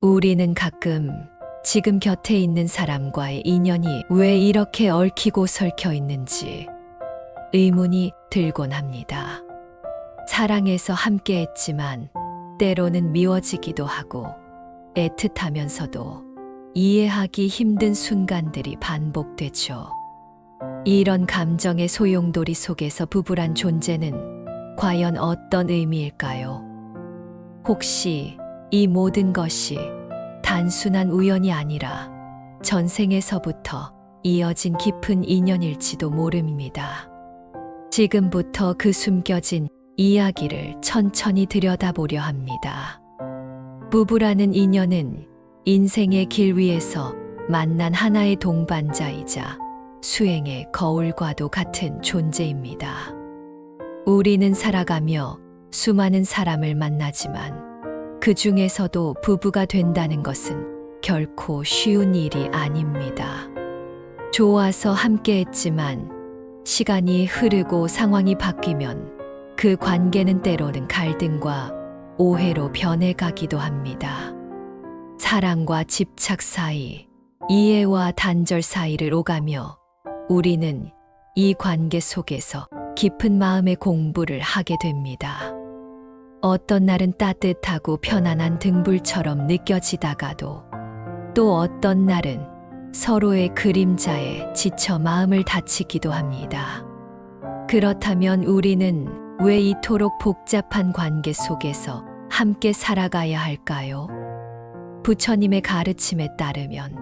우리는 가끔 지금 곁에 있는 사람과의 인연이 왜 이렇게 얽히고 설켜 있는지 의문이 들곤 합니다. 사랑해서 함께 했지만 때로는 미워지기도 하고 애틋하면서도 이해하기 힘든 순간들이 반복되죠. 이런 감정의 소용돌이 속에서 부부란 존재는 과연 어떤 의미일까요? 혹시 이 모든 것이 단순한 우연이 아니라 전생에서부터 이어진 깊은 인연일지도 모릅니다. 지금부터 그 숨겨진 이야기를 천천히 들여다보려 합니다. 부부라는 인연은 인생의 길 위에서 만난 하나의 동반자이자 수행의 거울과도 같은 존재입니다. 우리는 살아가며 수많은 사람을 만나지만 그 중에서도 부부가 된다는 것은 결코 쉬운 일이 아닙니다. 좋아서 함께 했지만 시간이 흐르고 상황이 바뀌면 그 관계는 때로는 갈등과 오해로 변해가기도 합니다. 사랑과 집착 사이, 이해와 단절 사이를 오가며 우리는 이 관계 속에서 깊은 마음의 공부를 하게 됩니다. 어떤 날은 따뜻하고 편안한 등불처럼 느껴지다가도 또 어떤 날은 서로의 그림자에 지쳐 마음을 다치기도 합니다. 그렇다면 우리는 왜 이토록 복잡한 관계 속에서 함께 살아가야 할까요? 부처님의 가르침에 따르면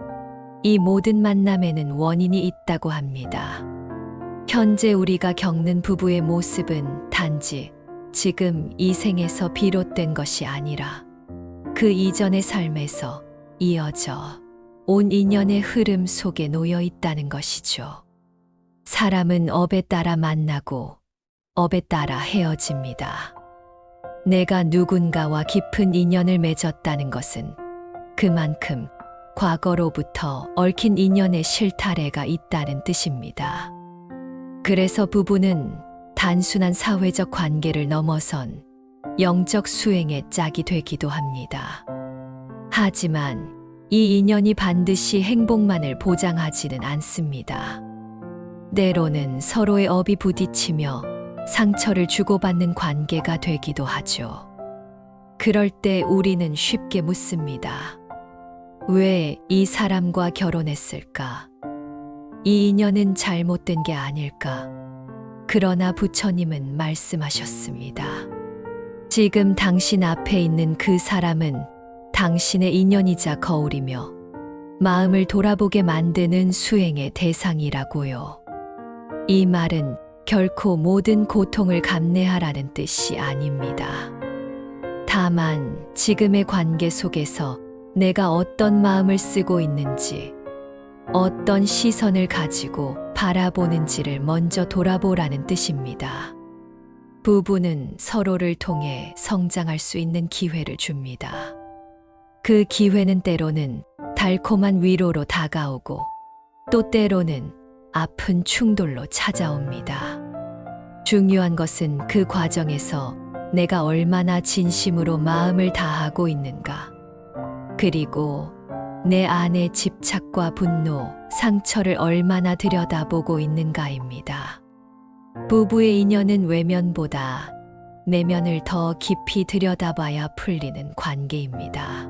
이 모든 만남에는 원인이 있다고 합니다. 현재 우리가 겪는 부부의 모습은 단지 지금 이 생에서 비롯된 것이 아니라 그 이전의 삶에서 이어져 온 인연의 흐름 속에 놓여 있다는 것이죠. 사람은 업에 따라 만나고 업에 따라 헤어집니다. 내가 누군가와 깊은 인연을 맺었다는 것은 그만큼 과거로부터 얽힌 인연의 실타래가 있다는 뜻입니다. 그래서 부부는 단순한 사회적 관계를 넘어선 영적 수행의 짝이 되기도 합니다. 하지만 이 인연이 반드시 행복만을 보장하지는 않습니다. 때로는 서로의 업이 부딪히며 상처를 주고받는 관계가 되기도 하죠. 그럴 때 우리는 쉽게 묻습니다. 왜 이 사람과 결혼했을까? 이 인연은 잘못된 게 아닐까? 그러나 부처님은 말씀하셨습니다. 지금 당신 앞에 있는 그 사람은 당신의 인연이자 거울이며 마음을 돌아보게 만드는 수행의 대상이라고요. 이 말은 결코 모든 고통을 감내하라는 뜻이 아닙니다. 다만 지금의 관계 속에서 내가 어떤 마음을 쓰고 있는지, 어떤 시선을 가지고 바라보는지를 먼저 돌아보라는 뜻입니다. 부부는 서로를 통해 성장할 수 있는 기회를 줍니다. 그 기회는 때로는 달콤한 위로로 다가오고 또 때로는 아픈 충돌로 찾아옵니다. 중요한 것은 그 과정에서 내가 얼마나 진심으로 마음을 다하고 있는가, 그리고 내 안의 집착과 분노, 상처를 얼마나 들여다보고 있는가입니다. 부부의 인연은 외면보다 내면을 더 깊이 들여다봐야 풀리는 관계입니다.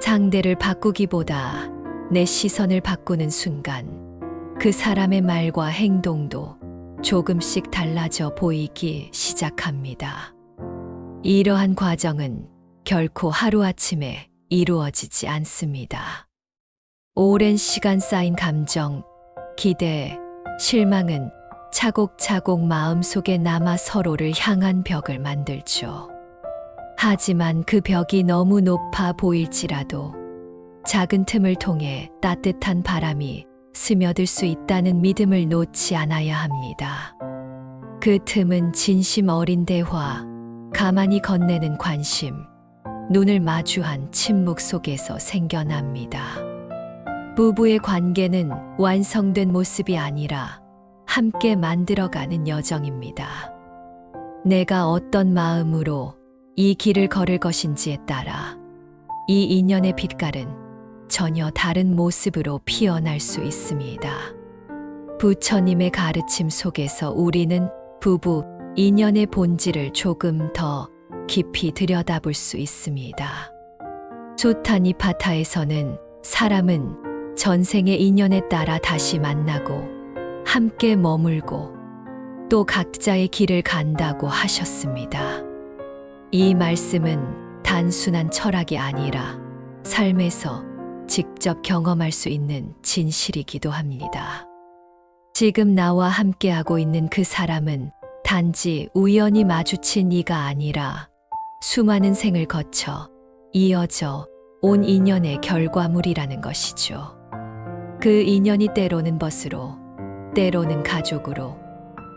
상대를 바꾸기보다 내 시선을 바꾸는 순간 그 사람의 말과 행동도 조금씩 달라져 보이기 시작합니다. 이러한 과정은 결코 하루아침에 이루어지지 않습니다. 오랜 시간 쌓인 감정, 기대, 실망은 차곡차곡 마음속에 남아 서로를 향한 벽을 만들죠. 하지만 그 벽이 너무 높아 보일지라도 작은 틈을 통해 따뜻한 바람이 스며들 수 있다는 믿음을 놓지 않아야 합니다. 그 틈은 진심 어린 대화, 가만히 건네는 관심, 눈을 마주한 침묵 속에서 생겨납니다. 부부의 관계는 완성된 모습이 아니라 함께 만들어가는 여정입니다. 내가 어떤 마음으로 이 길을 걸을 것인지에 따라 이 인연의 빛깔은 전혀 다른 모습으로 피어날 수 있습니다. 부처님의 가르침 속에서 우리는 부부 인연의 본질을 조금 더 깊이 들여다볼 수 있습니다. 소타니파타에서는 사람은 전생의 인연에 따라 다시 만나고 함께 머물고 또 각자의 길을 간다고 하셨습니다. 이 말씀은 단순한 철학이 아니라 삶에서 직접 경험할 수 있는 진실이기도 합니다. 지금 나와 함께하고 있는 그 사람은 단지 우연히 마주친 이가 아니라 수많은 생을 거쳐 이어져 온 인연의 결과물이라는 것이죠. 그 인연이 때로는 벗으로, 때로는 가족으로,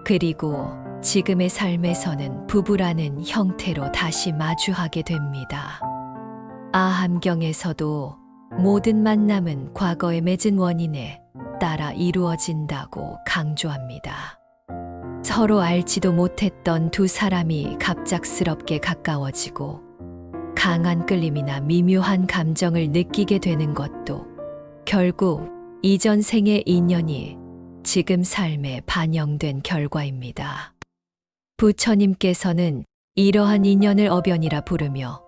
그리고 지금의 삶에서는 부부라는 형태로 다시 마주하게 됩니다. 아함경에서도 모든 만남은 과거에 맺은 원인에 따라 이루어진다고 강조합니다. 서로 알지도 못했던 두 사람이 갑작스럽게 가까워지고 강한 끌림이나 미묘한 감정을 느끼게 되는 것도 결국 이전 생의 인연이 지금 삶에 반영된 결과입니다. 부처님께서는 이러한 인연을 어변이라 부르며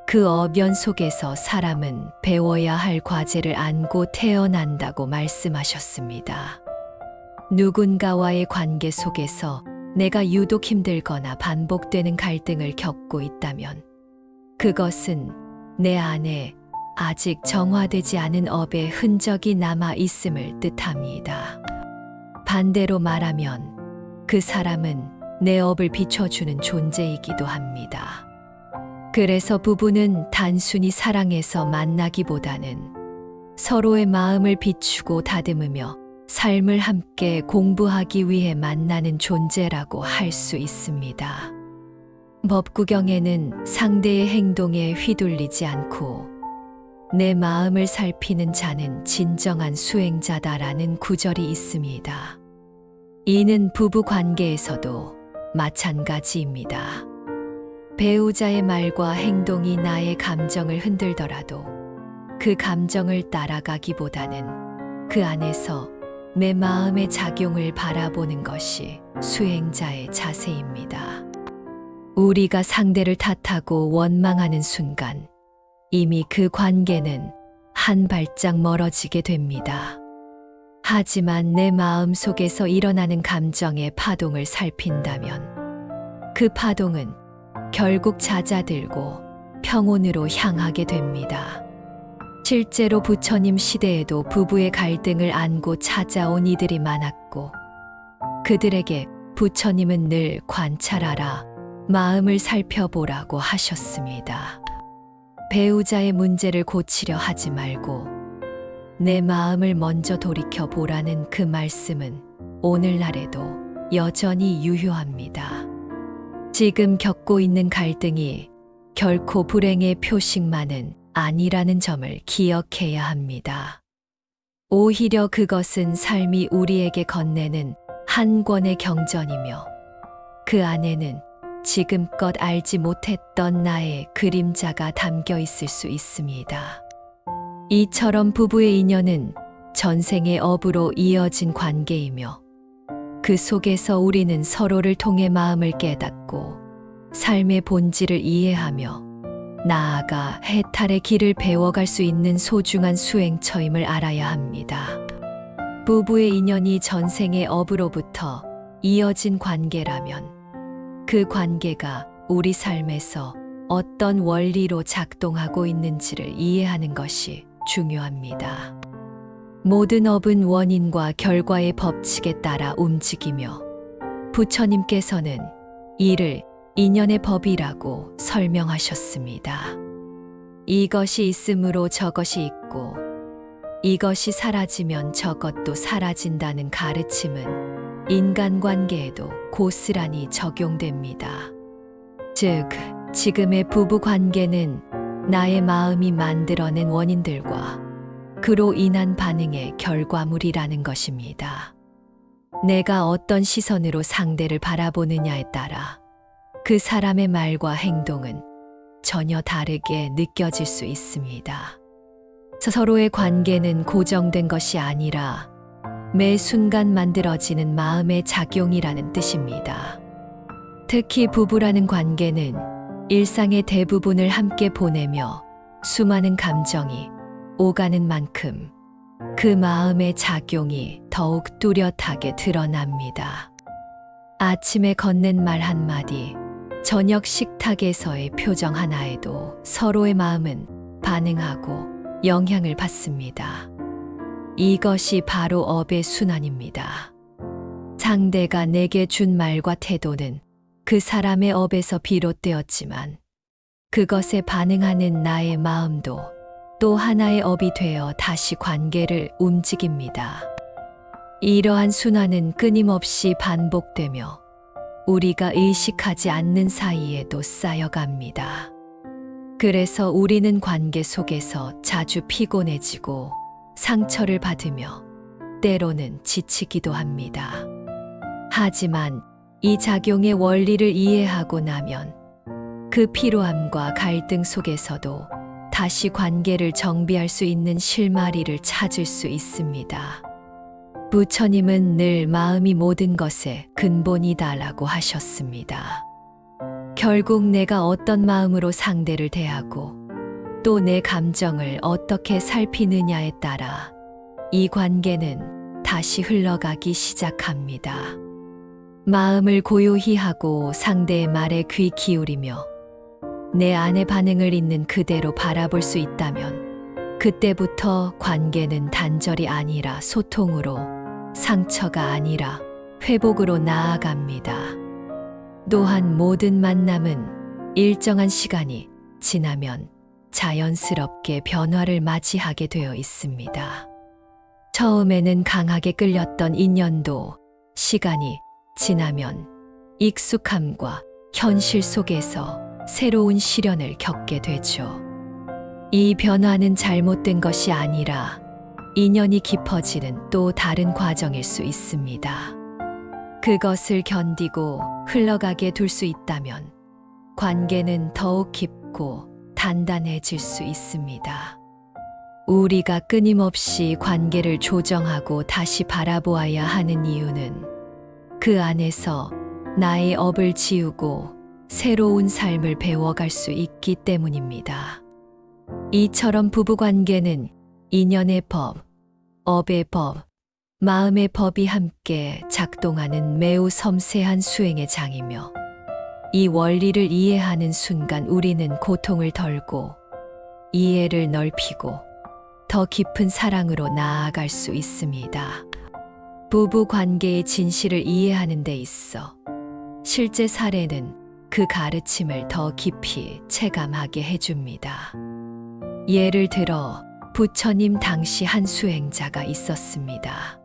그 어변 속에서 사람은 배워야 할 과제를 안고 태어난다고 말씀하셨습니다. 누군가와의 관계 속에서 내가 유독 힘들거나 반복되는 갈등을 겪고 있다면 그것은 내 안에 아직 정화되지 않은 업의 흔적이 남아 있음을 뜻합니다. 반대로 말하면 그 사람은 내 업을 비춰주는 존재이기도 합니다. 그래서 부부는 단순히 사랑해서 만나기보다는 서로의 마음을 비추고 다듬으며 삶을 함께 공부하기 위해 만나는 존재라고 할 수 있습니다. 법구경에는 상대의 행동에 휘둘리지 않고 내 마음을 살피는 자는 진정한 수행자다라는 구절이 있습니다. 이는 부부 관계에서도 마찬가지입니다. 배우자의 말과 행동이 나의 감정을 흔들더라도 그 감정을 따라가기보다는 그 안에서 내 마음의 작용을 바라보는 것이 수행자의 자세입니다. 우리가 상대를 탓하고 원망하는 순간 이미 그 관계는 한 발짝 멀어지게 됩니다. 하지만 내 마음 속에서 일어나는 감정의 파동을 살핀다면 그 파동은 결국 잦아들고 평온으로 향하게 됩니다. 실제로 부처님 시대에도 부부의 갈등을 안고 찾아온 이들이 많았고 그들에게 부처님은 늘 관찰하라, 마음을 살펴보라고 하셨습니다. 배우자의 문제를 고치려 하지 말고 내 마음을 먼저 돌이켜보라는 그 말씀은 오늘날에도 여전히 유효합니다. 지금 겪고 있는 갈등이 결코 불행의 표식만은 아니라는 점을 기억해야 합니다. 오히려 그것은 삶이 우리에게 건네는 한 권의 경전이며 그 안에는 지금껏 알지 못했던 나의 그림자가 담겨 있을 수 있습니다. 이처럼 부부의 인연은 전생의 업으로 이어진 관계이며 그 속에서 우리는 서로를 통해 마음을 깨닫고 삶의 본질을 이해하며 나아가 해탈의 길을 배워갈 수 있는 소중한 수행처임을 알아야 합니다. 부부의 인연이 전생의 업으로부터 이어진 관계라면 그 관계가 우리 삶에서 어떤 원리로 작동하고 있는지를 이해하는 것이 중요합니다. 모든 업은 원인과 결과의 법칙에 따라 움직이며 부처님께서는 이를 인연의 법이라고 설명하셨습니다. 이것이 있으므로 저것이 있고 이것이 사라지면 저것도 사라진다는 가르침은 인간관계에도 고스란히 적용됩니다. 즉, 지금의 부부관계는 나의 마음이 만들어낸 원인들과 그로 인한 반응의 결과물이라는 것입니다. 내가 어떤 시선으로 상대를 바라보느냐에 따라 그 사람의 말과 행동은 전혀 다르게 느껴질 수 있습니다. 서로의 관계는 고정된 것이 아니라 매 순간 만들어지는 마음의 작용이라는 뜻입니다. 특히 부부라는 관계는 일상의 대부분을 함께 보내며 수많은 감정이 오가는 만큼 그 마음의 작용이 더욱 뚜렷하게 드러납니다. 아침에 건넨 말 한마디, 저녁 식탁에서의 표정 하나에도 서로의 마음은 반응하고 영향을 받습니다. 이것이 바로 업의 순환입니다. 상대가 내게 준 말과 태도는 그 사람의 업에서 비롯되었지만 그것에 반응하는 나의 마음도 또 하나의 업이 되어 다시 관계를 움직입니다. 이러한 순환은 끊임없이 반복되며 우리가 의식하지 않는 사이에도 쌓여갑니다. 그래서 우리는 관계 속에서 자주 피곤해지고 상처를 받으며 때로는 지치기도 합니다. 하지만 이 작용의 원리를 이해하고 나면 그 피로함과 갈등 속에서도 다시 관계를 정비할 수 있는 실마리를 찾을 수 있습니다. 부처님은 늘 마음이 모든 것의 근본이다라고 하셨습니다. 결국 내가 어떤 마음으로 상대를 대하고 또 내 감정을 어떻게 살피느냐에 따라 이 관계는 다시 흘러가기 시작합니다. 마음을 고요히 하고 상대의 말에 귀 기울이며 내 안의 반응을 있는 그대로 바라볼 수 있다면 그때부터 관계는 단절이 아니라 소통으로, 상처가 아니라 회복으로 나아갑니다. 또한 모든 만남은 일정한 시간이 지나면 자연스럽게 변화를 맞이하게 되어 있습니다. 처음에는 강하게 끌렸던 인연도 시간이 지나면 익숙함과 현실 속에서 새로운 시련을 겪게 되죠. 이 변화는 잘못된 것이 아니라 인연이 깊어지는 또 다른 과정일 수 있습니다. 그것을 견디고 흘러가게 둘 수 있다면 관계는 더욱 깊고 단단해질 수 있습니다. 우리가 끊임없이 관계를 조정하고 다시 바라보아야 하는 이유는 그 안에서 나의 업을 지우고 새로운 삶을 배워갈 수 있기 때문입니다. 이처럼 부부관계는 인연의 법, 업의 법, 마음의 법이 함께 작동하는 매우 섬세한 수행의 장이며 이 원리를 이해하는 순간 우리는 고통을 덜고 이해를 넓히고 더 깊은 사랑으로 나아갈 수 있습니다. 부부 관계의 진실을 이해하는 데 있어 실제 사례는 그 가르침을 더 깊이 체감하게 해줍니다. 예를 들어 부처님 당시 한 수행자가 있었습니다.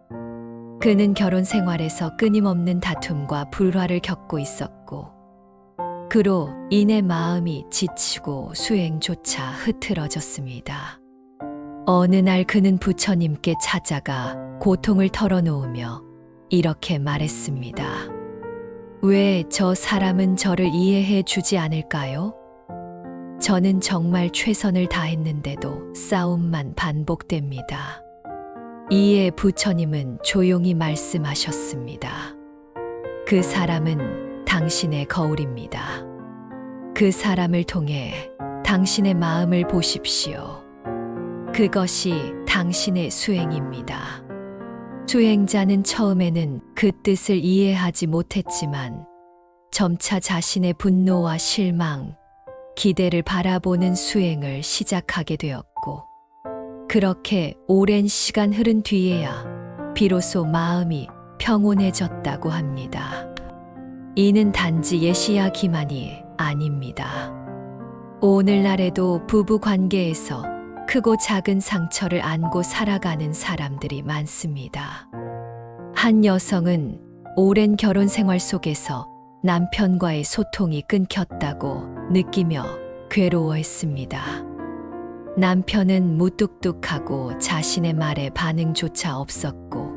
그는 결혼 생활에서 끊임없는 다툼과 불화를 겪고 있었고 그로 인해 마음이 지치고 수행조차 흐트러졌습니다. 어느 날 그는 부처님께 찾아가 고통을 털어놓으며 이렇게 말했습니다. 왜 저 사람은 저를 이해해 주지 않을까요? 저는 정말 최선을 다했는데도 싸움만 반복됩니다. 이에 부처님은 조용히 말씀하셨습니다. 그 사람은 당신의 거울입니다. 그 사람을 통해 당신의 마음을 보십시오. 그것이 당신의 수행입니다. 수행자는 처음에는 그 뜻을 이해하지 못했지만 점차 자신의 분노와 실망, 기대를 바라보는 수행을 시작하게 되었고 그렇게 오랜 시간 흐른 뒤에야 비로소 마음이 평온해졌다고 합니다. 이는 단지 예시야기만이 아닙니다. 오늘날에도 부부 관계에서 크고 작은 상처를 안고 살아가는 사람들이 많습니다. 한 여성은 오랜 결혼 생활 속에서 남편과의 소통이 끊겼다고 느끼며 괴로워했습니다. 남편은 무뚝뚝하고 자신의 말에 반응조차 없었고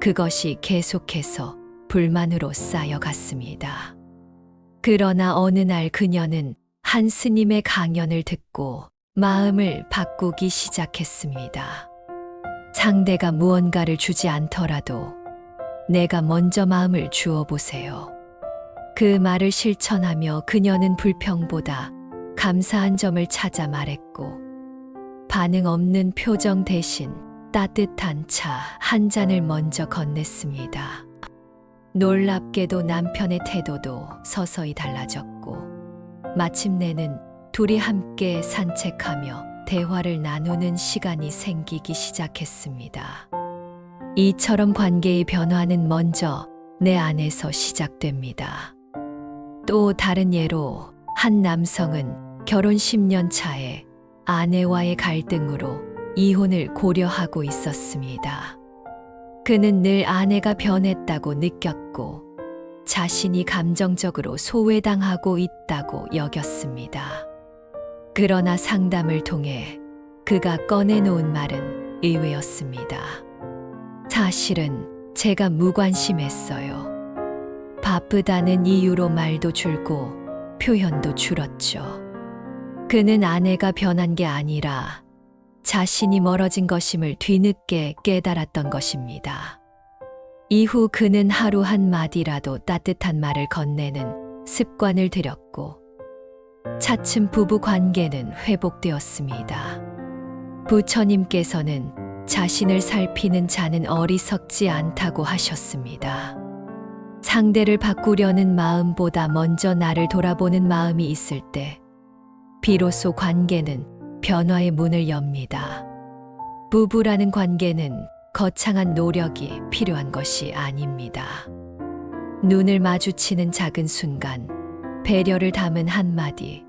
그것이 계속해서 불만으로 쌓여갔습니다. 그러나 어느 날 그녀는 한 스님의 강연을 듣고 마음을 바꾸기 시작했습니다. 상대가 무언가를 주지 않더라도 내가 먼저 마음을 주어 보세요. 그 말을 실천하며 그녀는 불평보다 감사한 점을 찾아 말했고, 반응 없는 표정 대신 따뜻한 차 한 잔을 먼저 건넸습니다. 놀랍게도 남편의 태도도 서서히 달라졌고, 마침내는 둘이 함께 산책하며 대화를 나누는 시간이 생기기 시작했습니다. 이처럼 관계의 변화는 먼저 내 안에서 시작됩니다. 또 다른 예로 한 남성은 결혼 10년 차에 아내와의 갈등으로 이혼을 고려하고 있었습니다. 그는 늘 아내가 변했다고 느꼈고 자신이 감정적으로 소외당하고 있다고 여겼습니다. 그러나 상담을 통해 그가 꺼내놓은 말은 의외였습니다. 사실은 제가 무관심했어요. 바쁘다는 이유로 말도 줄고 표현도 줄었죠. 그는 아내가 변한 게 아니라 자신이 멀어진 것임을 뒤늦게 깨달았던 것입니다. 이후 그는 하루 한마디라도 따뜻한 말을 건네는 습관을 들였고, 차츰 부부 관계는 회복되었습니다. 부처님께서는 자신을 살피는 자는 어리석지 않다고 하셨습니다. 상대를 바꾸려는 마음보다 먼저 나를 돌아보는 마음이 있을 때 비로소 관계는 변화의 문을 엽니다. 부부라는 관계는 거창한 노력이 필요한 것이 아닙니다. 눈을 마주치는 작은 순간, 배려를 담은 한마디,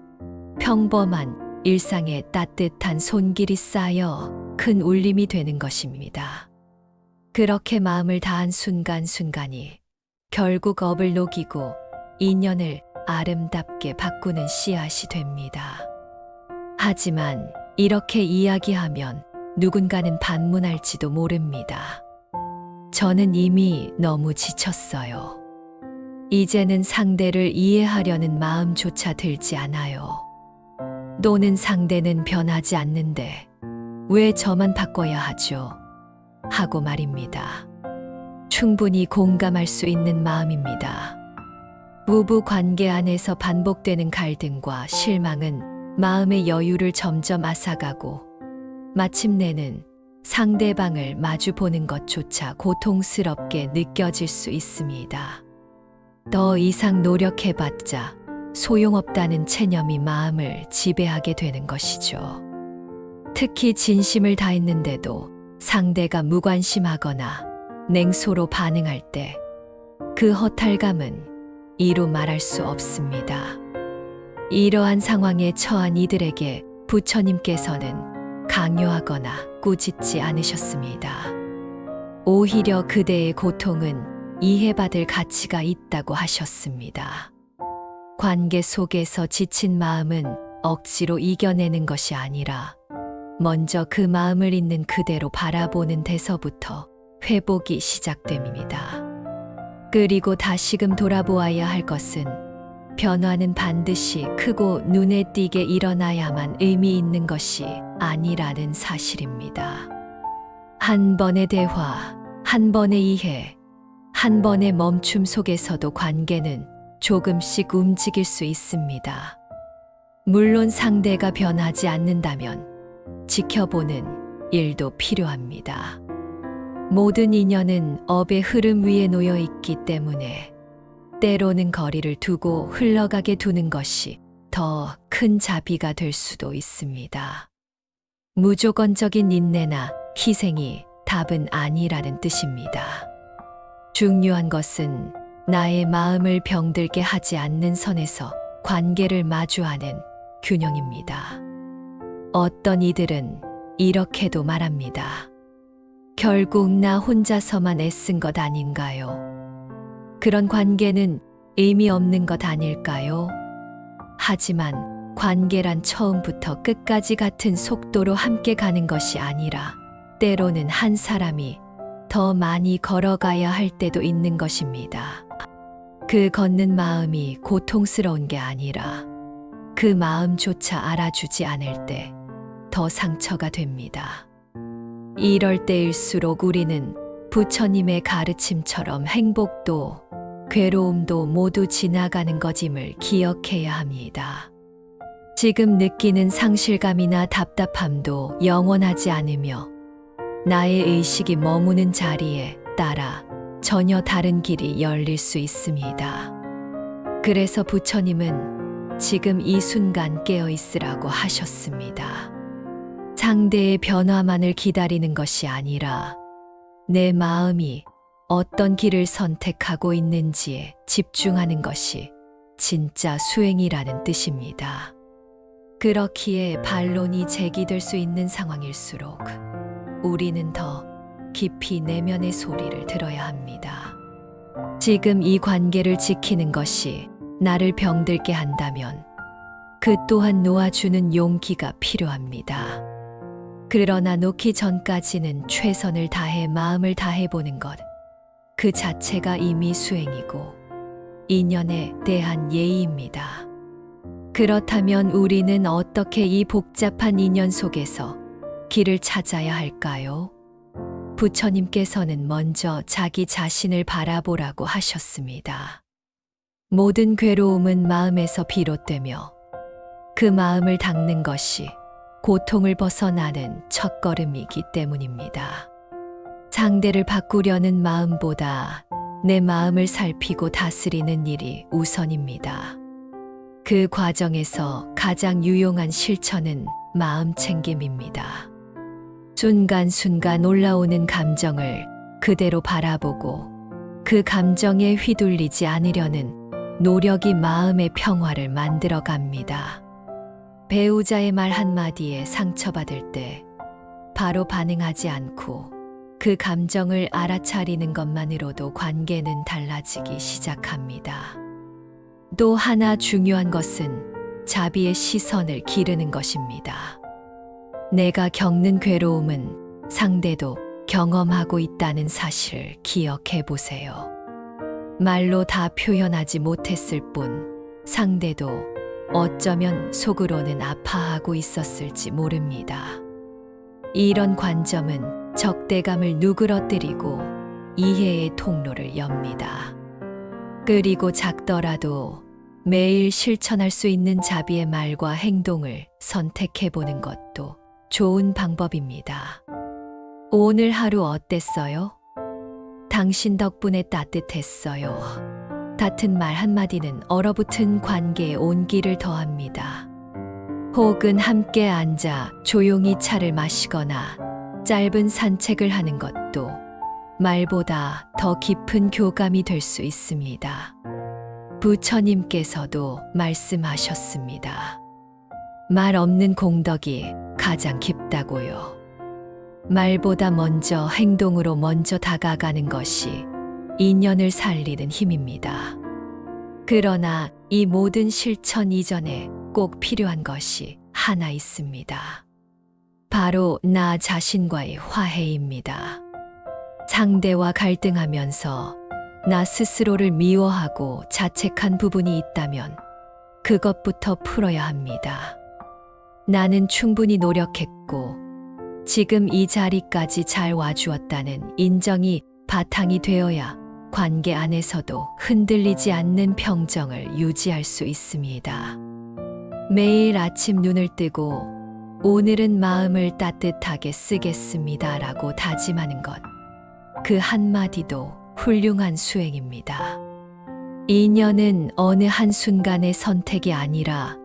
평범한 일상에 따뜻한 손길이 쌓여 큰 울림이 되는 것입니다. 그렇게 마음을 다한 순간순간이 결국 업을 녹이고 인연을 아름답게 바꾸는 씨앗이 됩니다. 하지만 이렇게 이야기하면 누군가는 반문할지도 모릅니다. 저는 이미 너무 지쳤어요. 이제는 상대를 이해하려는 마음조차 들지 않아요. 또는 상대는 변하지 않는데 왜 저만 바꿔야 하죠? 하고 말입니다. 충분히 공감할 수 있는 마음입니다. 부부 관계 안에서 반복되는 갈등과 실망은 마음의 여유를 점점 앗아가고 마침내는 상대방을 마주 보는 것조차 고통스럽게 느껴질 수 있습니다. 더 이상 노력해봤자 소용없다는 체념이 마음을 지배하게 되는 것이죠. 특히 진심을 다했는데도 상대가 무관심하거나 냉소로 반응할 때 그 허탈감은 이루 말할 수 없습니다. 이러한 상황에 처한 이들에게 부처님께서는 강요하거나 꾸짖지 않으셨습니다. 오히려 그대의 고통은 이해받을 가치가 있다고 하셨습니다. 관계 속에서 지친 마음은 억지로 이겨내는 것이 아니라 먼저 그 마음을 있는 그대로 바라보는 데서부터 회복이 시작됩니다. 그리고 다시금 돌아보아야 할 것은 변화는 반드시 크고 눈에 띄게 일어나야만 의미 있는 것이 아니라는 사실입니다. 한 번의 대화, 한 번의 이해, 한 번의 멈춤 속에서도 관계는 조금씩 움직일 수 있습니다. 물론 상대가 변하지 않는다면 지켜보는 일도 필요합니다. 모든 인연은 업의 흐름 위에 놓여 있기 때문에 때로는 거리를 두고 흘러가게 두는 것이 더 큰 자비가 될 수도 있습니다. 무조건적인 인내나 희생이 답은 아니라는 뜻입니다. 중요한 것은 나의 마음을 병들게 하지 않는 선에서 관계를 마주하는 균형입니다. 어떤 이들은 이렇게도 말합니다. 결국 나 혼자서만 애쓴 것 아닌가요? 그런 관계는 의미 없는 것 아닐까요? 하지만 관계란 처음부터 끝까지 같은 속도로 함께 가는 것이 아니라 때로는 한 사람이 더 많이 걸어가야 할 때도 있는 것입니다. 그 걷는 마음이 고통스러운 게 아니라 그 마음조차 알아주지 않을 때 더 상처가 됩니다. 이럴 때일수록 우리는 부처님의 가르침처럼 행복도 괴로움도 모두 지나가는 것임을 기억해야 합니다. 지금 느끼는 상실감이나 답답함도 영원하지 않으며 나의 의식이 머무는 자리에 따라 전혀 다른 길이 열릴 수 있습니다. 그래서 부처님은 지금 이 순간 깨어 있으라고 하셨습니다. 상대의 변화만을 기다리는 것이 아니라 내 마음이 어떤 길을 선택하고 있는지에 집중하는 것이 진짜 수행이라는 뜻입니다. 그렇기에 반론이 제기될 수 있는 상황일수록 우리는 더 깊이 내면의 소리를 들어야 합니다. 지금 이 관계를 지키는 것이 나를 병들게 한다면 그 또한 놓아주는 용기가 필요합니다. 그러나 놓기 전까지는 최선을 다해 마음을 다해보는 것, 그 자체가 이미 수행이고 인연에 대한 예의입니다. 그렇다면 우리는 어떻게 이 복잡한 인연 속에서 길을 찾아야 할까요? 부처님께서는 먼저 자기 자신을 바라보라고 하셨습니다. 모든 괴로움은 마음에서 비롯되며 그 마음을 닦는 것이 고통을 벗어나는 첫걸음이기 때문입니다. 상대를 바꾸려는 마음보다 내 마음을 살피고 다스리는 일이 우선입니다. 그 과정에서 가장 유용한 실천은 마음 챙김입니다. 순간순간 올라오는 감정을 그대로 바라보고 그 감정에 휘둘리지 않으려는 노력이 마음의 평화를 만들어 갑니다. 배우자의 말 한마디에 상처받을 때 바로 반응하지 않고 그 감정을 알아차리는 것만으로도 관계는 달라지기 시작합니다. 또 하나 중요한 것은 자비의 시선을 기르는 것입니다. 내가 겪는 괴로움은 상대도 경험하고 있다는 사실을 기억해 보세요. 말로 다 표현하지 못했을 뿐 상대도 어쩌면 속으로는 아파하고 있었을지 모릅니다. 이런 관점은 적대감을 누그러뜨리고 이해의 통로를 엽니다. 그리고 작더라도 매일 실천할 수 있는 자비의 말과 행동을 선택해보는 것도 좋은 방법입니다. 오늘 하루 어땠어요? 당신 덕분에 따뜻했어요. 같은 말 한마디는 얼어붙은 관계에 온기를 더합니다. 혹은 함께 앉아 조용히 차를 마시거나 짧은 산책을 하는 것도 말보다 더 깊은 교감이 될 수 있습니다. 부처님께서도 말씀하셨습니다. 말 없는 공덕이 가장 깊다고요. 말보다 먼저 행동으로 먼저 다가가는 것이 인연을 살리는 힘입니다. 그러나 이 모든 실천 이전에 꼭 필요한 것이 하나 있습니다. 바로 나 자신과의 화해입니다. 상대와 갈등하면서 나 스스로를 미워하고 자책한 부분이 있다면 그것부터 풀어야 합니다. 나는 충분히 노력했고 지금 이 자리까지 잘 와주었다는 인정이 바탕이 되어야 관계 안에서도 흔들리지 않는 평정을 유지할 수 있습니다. 매일 아침 눈을 뜨고 오늘은 마음을 따뜻하게 쓰겠습니다라고 다짐하는 것, 그 한마디도 훌륭한 수행입니다. 인연은 어느 한순간의 선택이 아니라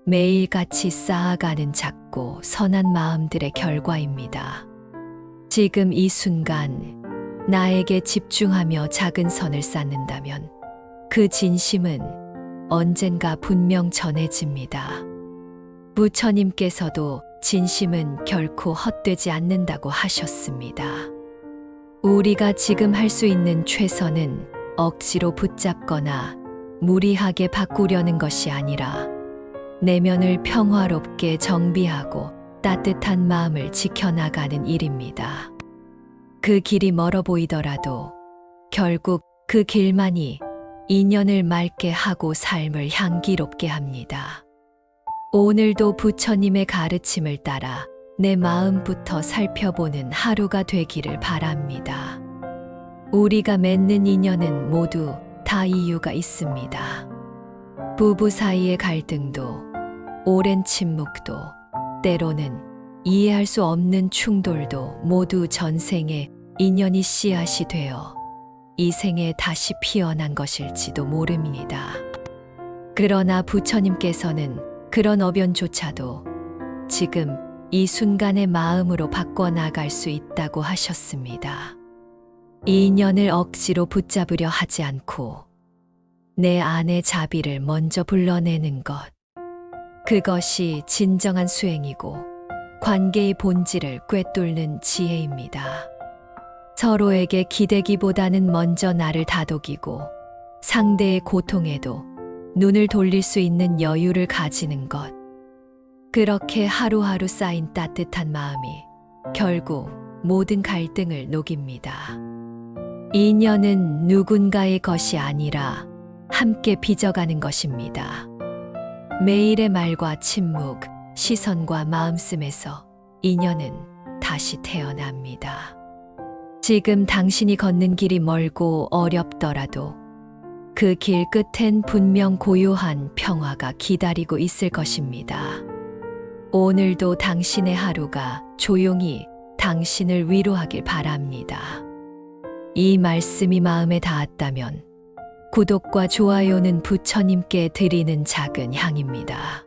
매일같이 쌓아가는 작고 선한 마음들의 결과입니다. 지금 이 순간 나에게 집중하며 작은 선을 쌓는다면 그 진심은 언젠가 분명 전해집니다. 부처님께서도 진심은 결코 헛되지 않는다고 하셨습니다. 우리가 지금 할 수 있는 최선은 억지로 붙잡거나 무리하게 바꾸려는 것이 아니라 내면을 평화롭게 정비하고 따뜻한 마음을 지켜나가는 일입니다. 그 길이 멀어 보이더라도 결국 그 길만이 인연을 맑게 하고 삶을 향기롭게 합니다. 오늘도 부처님의 가르침을 따라 내 마음부터 살펴보는 하루가 되기를 바랍니다. 우리가 맺는 인연은 모두 다 이유가 있습니다. 부부 사이의 갈등도, 오랜 침묵도, 때로는 이해할 수 없는 충돌도 모두 전생의 인연이 씨앗이 되어 이 생에 다시 피어난 것일지도 모릅니다. 그러나 부처님께서는 그런 어변조차도 지금 이 순간의 마음으로 바꿔나갈 수 있다고 하셨습니다. 이 인연을 억지로 붙잡으려 하지 않고 내 안의 자비를 먼저 불러내는 것. 그것이 진정한 수행이고 관계의 본질을 꿰뚫는 지혜입니다. 서로에게 기대기보다는 먼저 나를 다독이고 상대의 고통에도 눈을 돌릴 수 있는 여유를 가지는 것. 그렇게 하루하루 쌓인 따뜻한 마음이 결국 모든 갈등을 녹입니다. 인연은 누군가의 것이 아니라 함께 빚어가는 것입니다. 매일의 말과 침묵, 시선과 마음씀에서 인연은 다시 태어납니다. 지금 당신이 걷는 길이 멀고 어렵더라도 그 길 끝엔 분명 고요한 평화가 기다리고 있을 것입니다. 오늘도 당신의 하루가 조용히 당신을 위로하길 바랍니다. 이 말씀이 마음에 닿았다면 구독과 좋아요는 부처님께 드리는 작은 향입니다.